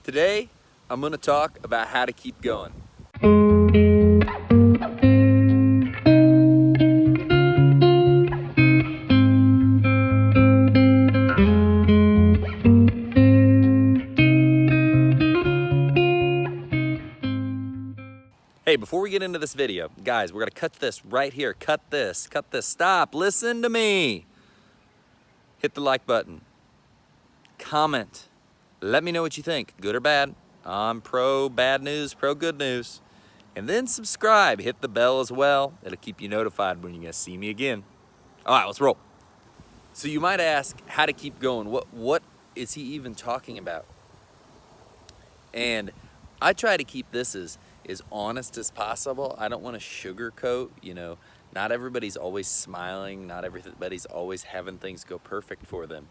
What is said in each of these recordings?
Today, I'm going to talk about how to keep going. Hey, before we get into this video, guys, we're going to cut this right here. Cut this, stop, listen to me. Hit the like button. Comment. Let me know what you think, good or bad. I'm pro bad news, pro good news. And then subscribe, hit the bell as well. It'll keep you notified when you're gonna see me again. All right, let's roll. So you might ask how to keep going. What is he even talking about? And I try to keep this as honest as possible. I don't want to sugarcoat, not everybody's always smiling. Not everybody's always having things go perfect for them.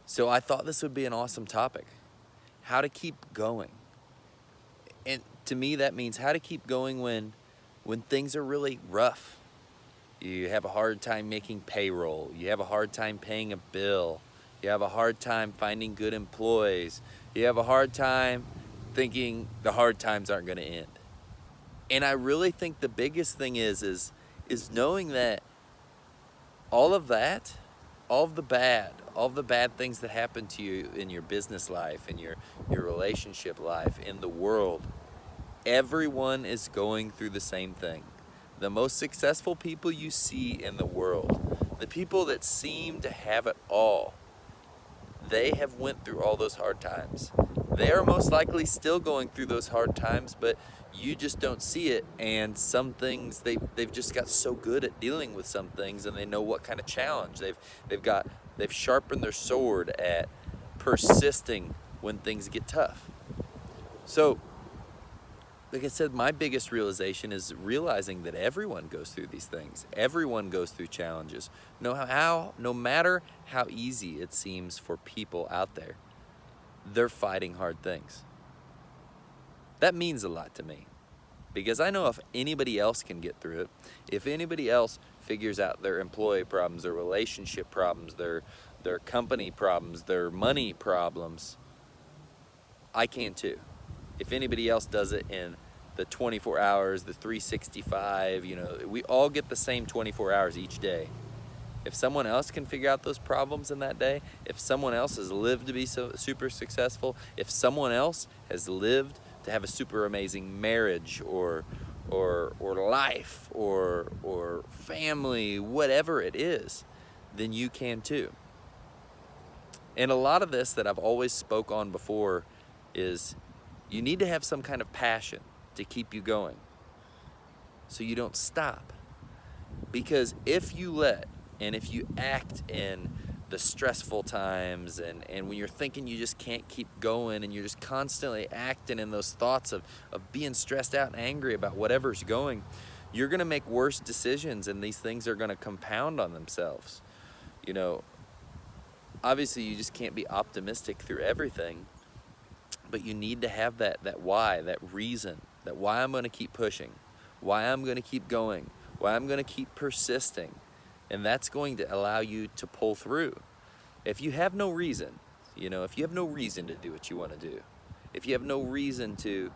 So I thought this would be an awesome topic. How to keep going. And to me, that means how to keep going when things are really rough. You have a hard time making payroll. You have a hard time paying a bill. You have a hard time finding good employees. You have a hard time thinking the hard times aren't going to end. And I really think the biggest thing is knowing that all of that, all of the bad things that happen to you in your business life, in your relationship life, in the world, everyone is going through the same thing. The most successful people you see in the world, the people that seem to have it all, they have went through all those hard times. They are most likely still going through those hard times, but you just don't see it. And some things, they've just got so good at dealing with some things, and they know what kind of challenge. They've sharpened their sword at persisting when things get tough. So, like I said, my biggest realization is realizing that everyone goes through these things. Everyone goes through challenges. No matter how easy it seems for people out there, they're fighting hard things. That means a lot to me, because I know if anybody else can get through it, if anybody else figures out their employee problems, their relationship problems, their company problems, their money problems, I can too. If anybody else does it in the 24 hours, the 365, we all get the same 24 hours each day. If someone else can figure out those problems in that day, if someone else has lived to be so super successful, if someone else has lived to have a super amazing marriage or life or family, whatever it is, then you can too. And a lot of this that I've always spoke on before is you need to have some kind of passion to keep you going so you don't stop. Because if you if you act in the stressful times and when you're thinking you just can't keep going and you're just constantly acting in those thoughts of being stressed out and angry about whatever's going, you're going to make worse decisions, and these things are going to compound on themselves. Obviously you just can't be optimistic through everything, but you need to have that why, that reason, that why I'm going to keep pushing, why I'm going to keep going, why I'm going to keep persisting. And that's going to allow you to pull through. If you have no reason, if you have no reason to do what you want to do, if you have no reason to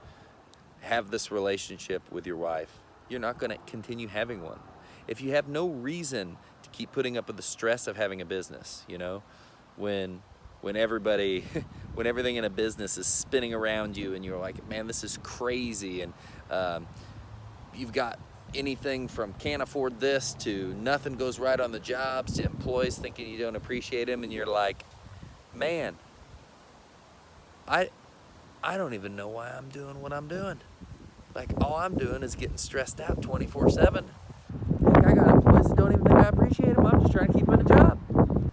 have this relationship with your wife, you're not going to continue having one. If you have no reason to keep putting up with the stress of having a business, when everybody, when everything in a business is spinning around you and you're like, man, this is crazy, and you've got anything from can't afford this to nothing goes right on the jobs to employees thinking you don't appreciate them, and you're like, man, I don't even know why I'm doing what I'm doing. Like, all I'm doing is getting stressed out 24/7. Like, I got employees that don't even think I appreciate them. I'm just trying to keep them in a job.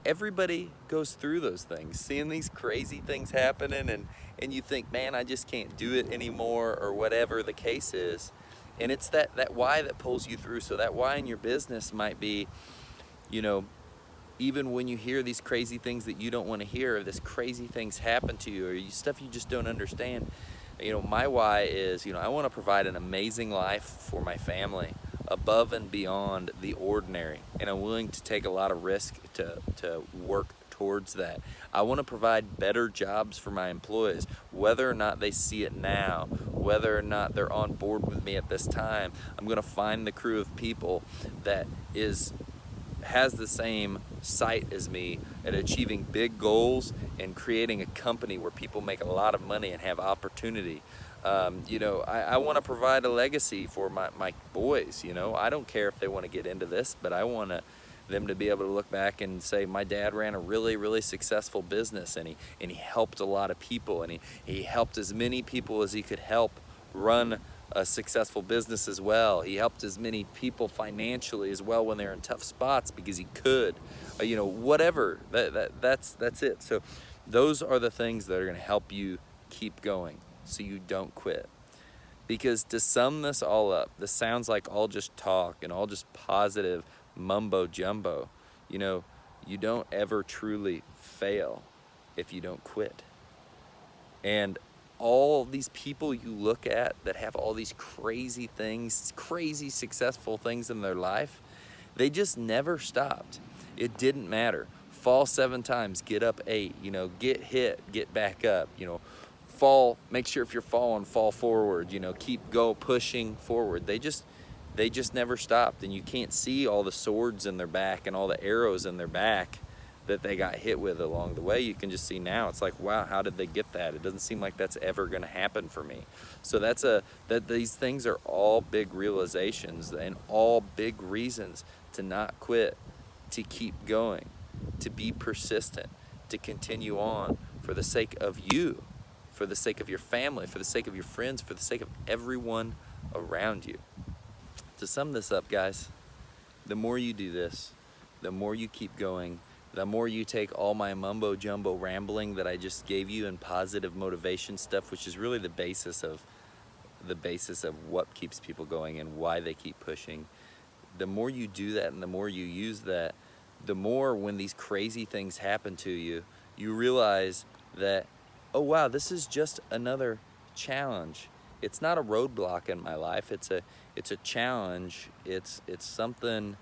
Everybody goes through those things, seeing these crazy things happening, and you think, man, I just can't do it anymore, or whatever the case is. And it's that why that pulls you through. So that why in your business might be, even when you hear these crazy things that you don't want to hear, or this crazy things happen to you, or stuff you just don't understand. My why is, I want to provide an amazing life for my family, above and beyond the ordinary. And I'm willing to take a lot of risk to work towards that. I want to provide better jobs for my employees, whether or not they see it now, whether or not they're on board with me at this time. I'm going to find the crew of people that has the same sight as me at achieving big goals and creating a company where people make a lot of money and have opportunity. You know, I want to provide a legacy for my boys. You know, I don't care if they want to get into this, but I want them to be able to look back and say, my dad ran a really, really successful business, and he helped a lot of people, and he helped as many people as he could help run a successful business as well. He helped as many people financially as well when they're in tough spots because he could. You know, whatever. That's it. So those are the things that are going to help you keep going so you don't quit. Because to sum this all up, this sounds like all just talk and all just positive mumbo jumbo. You know, you don't ever truly fail if you don't quit. And all these people you look at that have all these crazy things, crazy successful things in their life, they just never stopped. It didn't matter. Fall 7 times, get up 8, you know, get hit, get back up, you know, fall, make sure if you're falling, fall forward, you know, pushing forward. They just never stopped. And you can't see all the swords in their back and all the arrows in their back that they got hit with along the way. You can just see now, it's like, wow, how did they get that? It doesn't seem like that's ever going to happen for me. So these things are all big realizations and all big reasons to not quit, to keep going, to be persistent, to continue on for the sake of you, for the sake of your family, for the sake of your friends, for the sake of everyone around you. To sum this up, guys, the more you do this, the more you keep going, the more you take all my mumbo jumbo rambling that I just gave you and positive motivation stuff, which is really the basis of what keeps people going and why they keep pushing. The more you do that and the more you use that, the more when these crazy things happen to you, you realize that, oh wow, this is just another challenge. It's not a roadblock in my life. It's a challenge. It's something.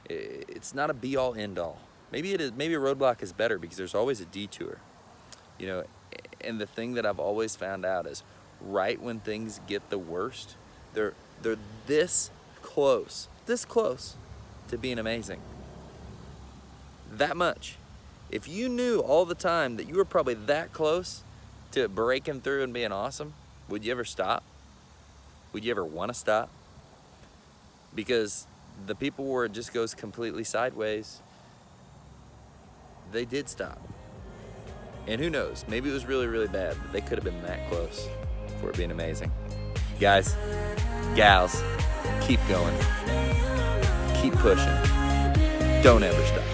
It's not a be all end all. Maybe it is. Maybe a roadblock is better because there's always a detour, you know. And the thing that I've always found out is, right when things get the worst, they're this close to being amazing. That much. If you knew all the time that you were probably that close to breaking through and being awesome, would you ever stop? Would you ever want to stop? Because the people where it just goes completely sideways, they did stop. And who knows, maybe it was really, really bad, but they could have been that close for it being amazing. Guys, gals, keep going. Keep pushing. Don't ever stop.